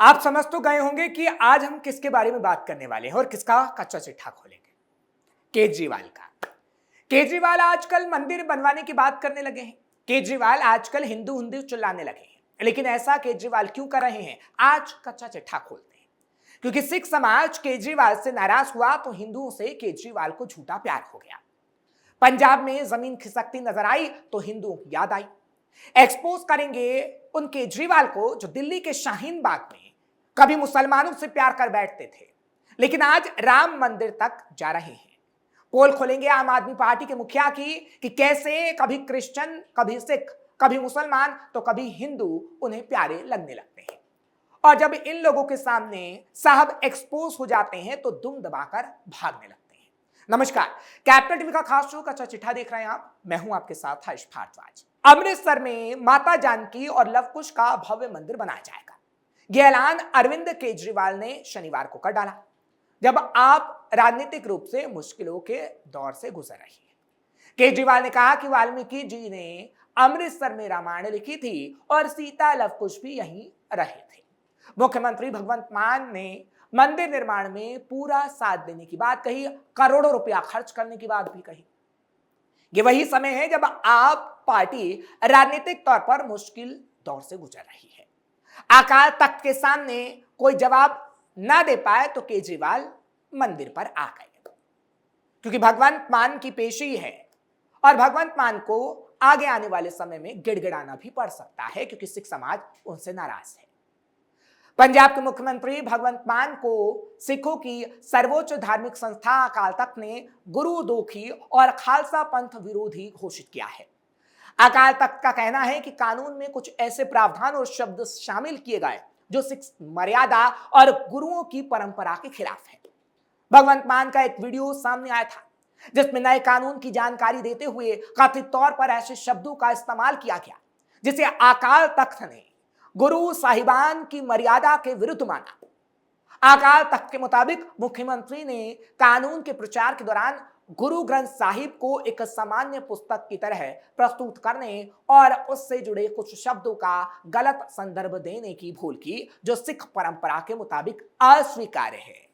आप समझ तो गए होंगे कि आज हम किसके बारे में बात करने वाले हैं और किसका कच्चा चिट्ठा खोलेंगे। केजरीवाल का। केजरीवाल आजकल मंदिर बनवाने की बात करने लगे हैं। केजरीवाल आजकल हिंदू हिंदू चिल्लाने लगे हैं, लेकिन ऐसा केजरीवाल क्यों कर रहे हैं, आज कच्चा चिट्ठा खोलते हैं। क्योंकि सिख समाज केजरीवाल से नाराज हुआ तो हिंदुओं से केजरीवाल को झूठा प्यार हो गया। पंजाब में जमीन खिसकती नजर आई तो हिंदुओं की याद आई। एक्सपोज करेंगे उन केजरीवाल को जो दिल्ली के शाहीन बाग में कभी मुसलमानों से प्यार कर बैठते थे, लेकिन आज राम मंदिर तक जा रहे हैं। पोल खोलेंगे आम आदमी पार्टी के मुखिया की कि कैसे कभी क्रिश्चियन, कभी सिख, कभी मुसलमान तो कभी हिंदू उन्हें प्यारे लगने लगते हैं। और जब इन लोगों के सामने साहब एक्सपोज हो जाते हैं तो दुम दबाकर भागने लगते हैं। नमस्कार, कैपिटल टीवी का खास शो कच्चा चिट्ठा देख रहे हैं आप। मैं हूं आपके साथ हर्ष भारद्वाज। अमृतसर में माता जानकी और लव कुश का भव्य मंदिर बनाया जाएगा। यह ऐलान अरविंद केजरीवाल ने शनिवार को कर डाला, जब आप राजनीतिक रूप से मुश्किलों के दौर से गुजर रही हैं। केजरीवाल ने कहा कि वाल्मीकि जी ने अमृतसर में रामायण लिखी थी और सीता लव कुश भी यहीं रहे थे। मुख्यमंत्री भगवंत मान ने मंदिर निर्माण में पूरा साथ देने की बात कही, करोड़ों रुपया खर्च करने की बात भी कही। ये वही समय है जब आप पार्टी राजनीतिक तौर पर मुश्किल दौर से गुजर रही है। अकाल तख्त के सामने कोई जवाब ना दे पाए तो केजरीवाल मंदिर पर आ गए, क्योंकि भगवंत मान की पेशी है और भगवंत मान को आगे आने वाले समय में गिड़गिड़ाना भी पड़ सकता है, क्योंकि सिख समाज उनसे नाराज है। पंजाब के मुख्यमंत्री भगवंत मान को सिखों की सर्वोच्च धार्मिक संस्था अकाल तख्त ने गुरु दोखी और खालसा पंथ विरोधी घोषित किया है। अकाल तख्त का कहना है कि कानून में कुछ ऐसे प्रावधान और शब्द शामिल किए गए जो सिख मर्यादा और गुरुओं की परंपरा के खिलाफ है। भगवंत मान का एक वीडियो सामने आया था, जिसमें नए कानून की जानकारी देते हुए कथित तौर पर ऐसे शब्दों का इस्तेमाल किया गया जिसे अकाल तख्त ने गुरु साहिबान की मर्यादा के विरुद्ध माना। अकाल तख्त के मुताबिक मुख्यमंत्री ने कानून के प्रचार के दौरान गुरु ग्रंथ साहिब को एक सामान्य पुस्तक की तरह प्रस्तुत करने और उससे जुड़े कुछ शब्दों का गलत संदर्भ देने की भूल की, जो सिख परंपरा के मुताबिक अस्वीकार्य है।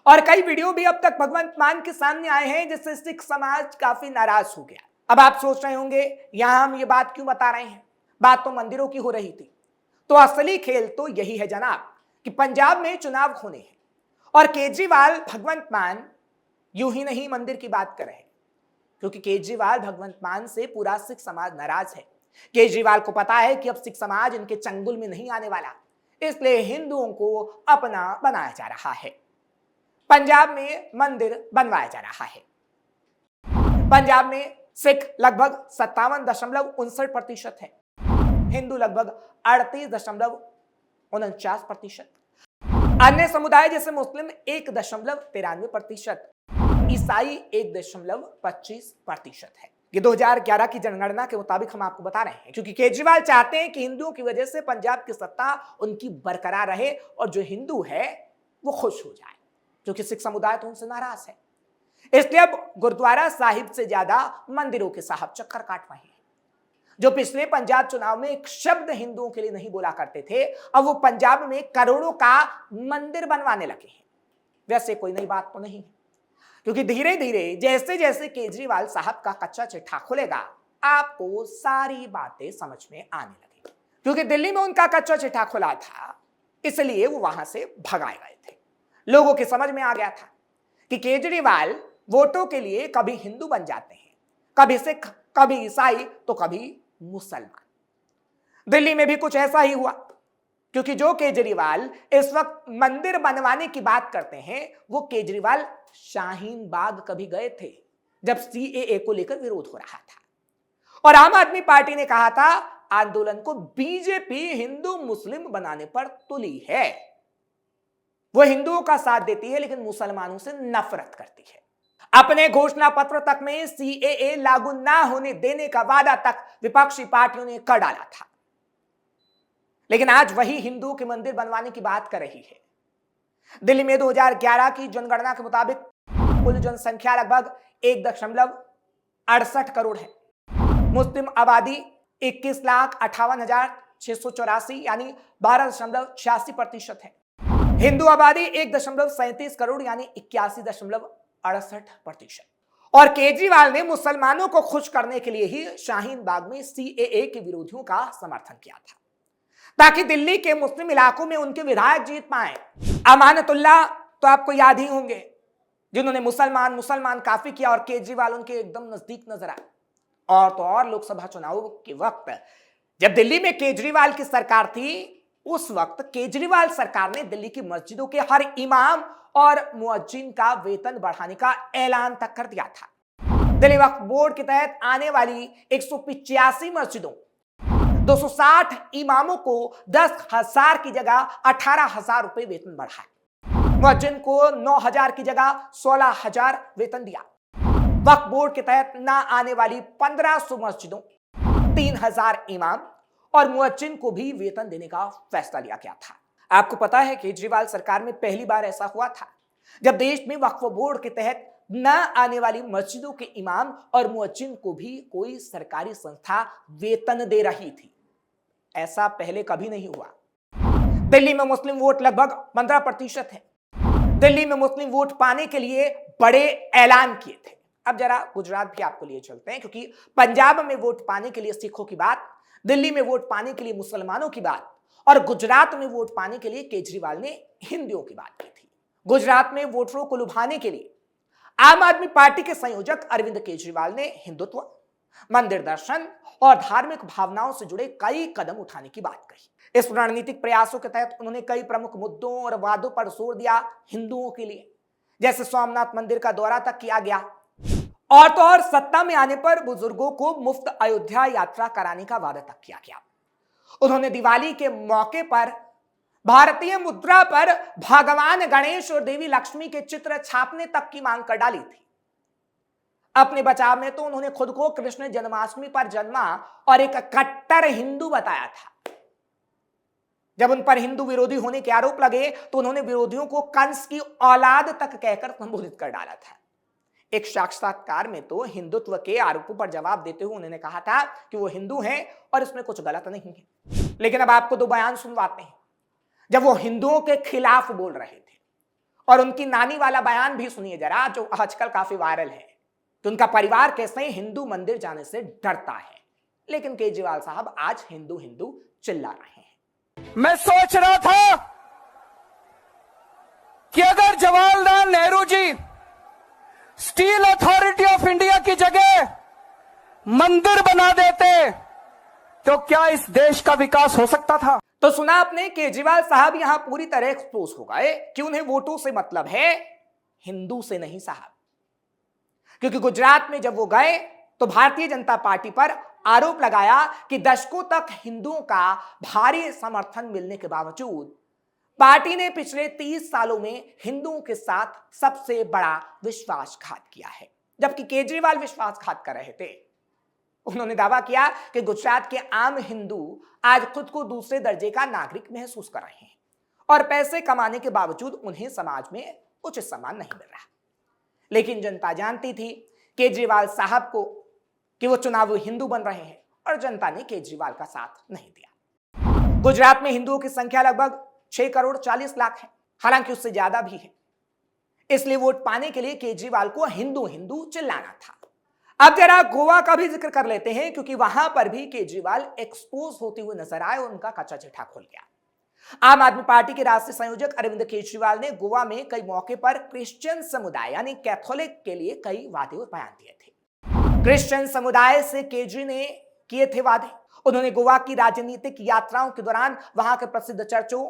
और कई वीडियो भी अब तक भगवंत मान के सामने आए हैं, जिससे सिख समाज काफी नाराज हो गया। अब आप सोच रहे होंगे यहां हम ये बात क्यों बता रहे हैं, बात तो मंदिरों की हो रही थी। तो असली खेल तो यही है जनाब कि पंजाब में चुनाव होने हैं और केजरीवाल भगवंत मान यूं ही नहीं मंदिर की बात कर रहे हैं, क्योंकि केजरीवाल भगवंत मान से पूरा सिख समाज नाराज है। केजरीवाल को पता है कि अब सिख समाज इनके चंगुल में नहीं आने वाला, इसलिए हिंदुओं को अपना बनाया जा रहा है। पंजाब में मंदिर बनवाया जा रहा है। पंजाब में सिख लगभग 57.59% है, हिंदू लगभग 38.49%, अन्य समुदाय जैसे मुस्लिम 1.93%, ईसाई 1.25% है। ये 2011 की जनगणना के मुताबिक हम आपको बता रहे हैं, क्योंकि केजरीवाल चाहते हैं कि हिंदुओं की वजह से पंजाब की सत्ता उनकी बरकरार रहे और जो हिंदू है वो खुश हो जाए, क्योंकि सिख समुदाय तो उनसे नाराज है। इसलिए अब गुरुद्वारा साहिब से ज्यादा मंदिरों के साहब चक्कर काट रहे हैं। जो पिछले पंजाब चुनाव में एक शब्द हिंदुओं के लिए नहीं बोला करते थे, अब वो पंजाब में करोड़ों का मंदिर बनवाने लगे हैं। वैसे कोई नई बात तो नहीं है, क्योंकि धीरे धीरे जैसे जैसे केजरीवाल साहब का कच्चा चिट्ठा खुलेगा, आपको सारी बातें समझ में आने लगेगी। क्योंकि दिल्ली में उनका कच्चा चिट्ठा खुला था, इसलिए वो वहां से भगाए गए थे। लोगों के समझ में आ गया था कि केजरीवाल वोटों के लिए कभी हिंदू बन जाते हैं, कभी सिख, कभी ईसाई तो कभी मुसलमान। दिल्ली में भी कुछ ऐसा ही हुआ, क्योंकि जो केजरीवाल इस वक्त मंदिर बनवाने की बात करते हैं, वो केजरीवाल शाहीन बाग कभी गए थे जब सीएए को लेकर विरोध हो रहा था और आम आदमी पार्टी ने कहा था आंदोलन को बीजेपी हिंदू मुस्लिम बनाने पर तुली है। वो हिंदुओं का साथ देती है लेकिन मुसलमानों से नफरत करती है। अपने घोषणा पत्र तक में सीएए लागू ना होने देने का वादा तक विपक्षी पार्टियों ने कर डाला था, लेकिन आज वही हिंदुओं के मंदिर बनवाने की बात कर रही है। दिल्ली में 2011 की जनगणना के मुताबिक कुल जनसंख्या लगभग 1.68 करोड़ है। मुस्लिम आबादी 21,58,684 यानी 12.86% है। हिंदू आबादी 1.37 करोड़ यानी 81.68%। और केजरीवाल ने मुसलमानों को खुश करने के लिए ही शाहीन बाग में सीएए के विरोधियों का समर्थन किया था, ताकि दिल्ली के मुस्लिम इलाकों में उनके विधायक जीत पाए। अमानतुल्लाह तो आपको याद ही होंगे, जिन्होंने मुसलमान मुसलमान काफी किया और केजरीवाल उनके एकदम नजदीक नजर आए। और तो और लोकसभा चुनाव के वक्त जब दिल्ली में केजरीवाल की सरकार थी, उस वक्त केजरीवाल सरकार ने दिल्ली की मस्जिदों के हर इमाम और मुअज्जिन का वेतन बढ़ाने का ऐलान तक कर दिया था। दिल्ली वक्फ बोर्ड के तहत आने वाली 185 मस्जिदों 260 इमामों को 10,000 की जगह 18,000 रुपए वेतन बढ़ाए। मुअज्जिन को 9,000 की जगह 16,000 वेतन दिया। वक्फ बोर्ड के तहत न आने वाली 1500 मस्जिदों 3,000 इमाम और मुअज्जिन को भी वेतन देने का फैसला लिया गया था। आपको पता है केजरीवाल सरकार में पहली बार ऐसा हुआ था जब देश में वक्फ बोर्ड के तहत न आने वाली मस्जिदों के इमाम और मुअज्जिन को भी कोई सरकारी संस्था वेतन दे रही थी। ऐसा पहले कभी नहीं हुआ। दिल्ली में मुस्लिम वोट लगभग 15% है। दिल्ली में मुस्लिम वोट पाने के लिए बड़े ऐलान किए थे। अब जरा गुजरात भी आपको लिए चलते हैं, क्योंकि पंजाब में वोट पाने के लिए सिखों की बात, दिल्ली में वोट पाने के लिए मुसलमानों की बात और गुजरात में वोट पाने के लिए केजरीवाल ने हिंदुओं की बात की थी। गुजरात में वोटरों को लुभाने के लिए आम आदमी पार्टी के संयोजक अरविंद केजरीवाल ने हिंदुत्व, मंदिर दर्शन और धार्मिक भावनाओं से जुड़े कई कदम उठाने की बात कही। इस रणनीतिक प्रयासों के तहत उन्होंने कई प्रमुख मुद्दों और वादों पर जोर दिया हिंदुओं के लिए, जैसे सोमनाथ मंदिर का दौरा तक किया गया। और तो और सत्ता में आने पर बुजुर्गों को मुफ्त अयोध्या यात्रा कराने का वादा तक किया गया। उन्होंने दिवाली के मौके पर भारतीय मुद्रा पर भगवान गणेश और देवी लक्ष्मी के चित्र छापने तक की मांग कर डाली थी। अपने बचाव में तो उन्होंने खुद को कृष्ण जन्माष्टमी पर जन्मा और एक कट्टर हिंदू बताया था। जब उन पर हिंदू विरोधी होने के आरोप लगे तो उन्होंने विरोधियों को कंस की औलाद तक कहकर संबोधित कर डाला था। एक साक्षात्कार में तो हिंदुत्व के आरोपों पर जवाब देते हुए उन्होंने कहा था कि वो हिंदू हैं और इसमें कुछ गलत नहीं है। लेकिन अब आपको दो बयान सुनवाते हैं जब वो हिंदुओं के खिलाफ बोल रहे थे। और उनकी नानी वाला बयान भी सुनिए जरा, जो आजकल काफी वायरल है कि उनका परिवार कैसे हिंदू मंदिर जाने से डरता है। लेकिन केजरीवाल साहब आज हिंदू हिंदू चिल्ला रहे हैं। मैं सोच रहा था कि अगर Jawaharlal Nehru ji steel authority of India की जगह मंदिर बना देते तो क्या इस देश का विकास हो सकता था? तो सुना आपने, केजरीवाल साहब यहां पूरी तरह एक्सपोज हो गए कि उन्हें वोटों से मतलब है, हिंदू से नहीं साहब। क्योंकि गुजरात में जब वो गए तो भारतीय जनता पार्टी पर आरोप लगाया कि दशकों तक हिंदुओं का भारी समर्थन मिलने के बावजूद पार्टी ने पिछले 30 सालों में हिंदुओं के साथ सबसे बड़ा विश्वासघात किया है। जबकि केजरीवाल विश्वासघात कर रहे थे। उन्होंने दावा किया कि गुजरात के आम हिंदू आज खुद को दूसरे दर्जे का नागरिक महसूस कर रहे हैं और पैसे कमाने के बावजूद उन्हें समाज में उचित सम्मान नहीं मिल रहा। लेकिन जनता जानती थी केजरीवाल साहब को कि वो चुनावी हिंदू बन रहे हैं और जनता ने केजरीवाल का साथ नहीं दिया। गुजरात में हिंदुओं की संख्या लगभग 6 करोड़ 40 लाख है, हालांकि उससे ज्यादा भी है। इसलिए वोट पाने के लिए केजरीवाल को हिंदू हिंदू चिल्लाना था। अब जरा गोवा का भी जिक्र कर लेते हैं, क्योंकि वहां पर भी केजरीवाल एक्सपोज होते हुए नजर आए और उनका कच्चा चिट्ठा खुल गया। आम आदमी पार्टी के राष्ट्रीय संयोजक अरविंद केजरीवाल ने गोवा में कई मौके पर क्रिश्चियन समुदाय यानी कैथोलिक के लिए कई वादे और बयान दिए थे। क्रिश्चियन समुदाय से केजरी ने किए थे वादे। उन्होंने गोवा की राजनीतिक यात्राओं के दौरान वहां के प्रसिद्ध चर्चों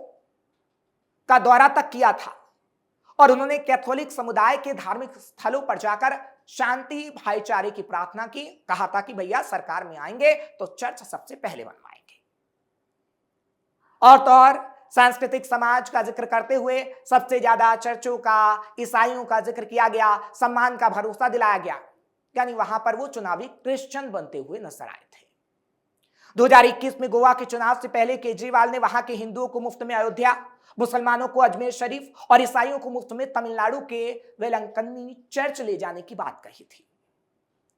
का दौरा तक किया था और उन्होंने कैथोलिक समुदाय के धार्मिक स्थलों पर जाकर शांति भाईचारे की प्रार्थना की। कहा था कि भैया सरकार में आएंगे तो चर्च सबसे पहले बनवाएंगे। और तो और सांस्कृतिक समाज का जिक्र करते हुए सबसे ज्यादा चर्चों का, ईसाइयों का जिक्र किया गया, सम्मान का भरोसा दिलाया गया। यानी वहां पर वो चुनावी क्रिश्चियन बनते हुए नजर आए थे। 2021 में गोवा के चुनाव से पहले केजरीवाल ने वहां के हिंदुओं को मुफ्त में अयोध्या, मुसलमानों को अजमेर शरीफ और ईसाइयों को मुफ्त में तमिलनाडु के वेलंकन्नी चर्च ले जाने की बात कही थी।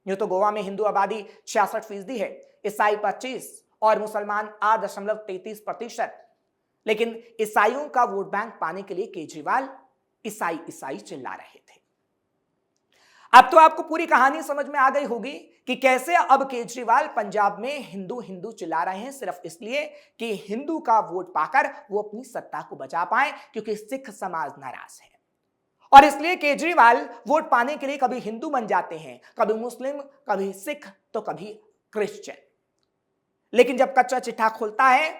यूं तो गोवा में हिंदू आबादी 66% है, ईसाई 25% और मुसलमान 8.33%। लेकिन ईसाइयों का वोट बैंक पाने के लिए केजरीवाल ईसाई ईसाई चिल्ला रहे थे। अब तो आपको पूरी कहानी समझ में आ गई होगी कि कैसे अब केजरीवाल पंजाब में हिंदू हिंदू चिल्ला रहे हैं सिर्फ इसलिए कि हिंदू का वोट पाकर वो अपनी सत्ता को बचा पाए, क्योंकि सिख समाज नाराज है। और इसलिए केजरीवाल वोट पाने के लिए कभी हिंदू बन जाते हैं, कभी मुस्लिम, कभी सिख, तो कभी क्रिश्चियन। लेकिन जब कच्चा चिट्ठा खुलता है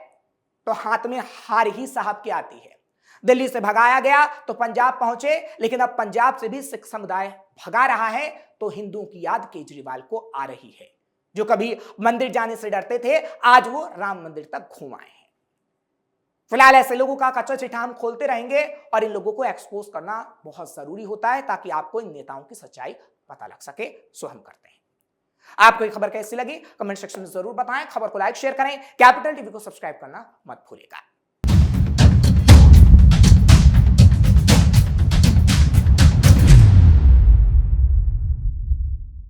तो हाथ में हार ही साहब की आती है। दिल्ली से भगाया गया तो पंजाब पहुंचे, लेकिन अब पंजाब से भी सिख समुदाय भगा रहा है तो हिंदुओं की याद केजरीवाल को आ रही है। जो कभी मंदिर जाने से डरते थे, आज वो राम मंदिर तक घूम आए हैं। फिलहाल ऐसे लोगों का कच्चा चिट्ठा हम खोलते रहेंगे और इन लोगों को एक्सपोज करना बहुत जरूरी होता है ताकि आपको इन नेताओं की सच्चाई पता लग सके। सो हम करते हैं। आपको ये खबर कैसी लगी कमेंट सेक्शन में जरूर बताएं। खबर को लाइक शेयर करें। कैपिटल टीवी को सब्सक्राइब करना मत भूलिएगा।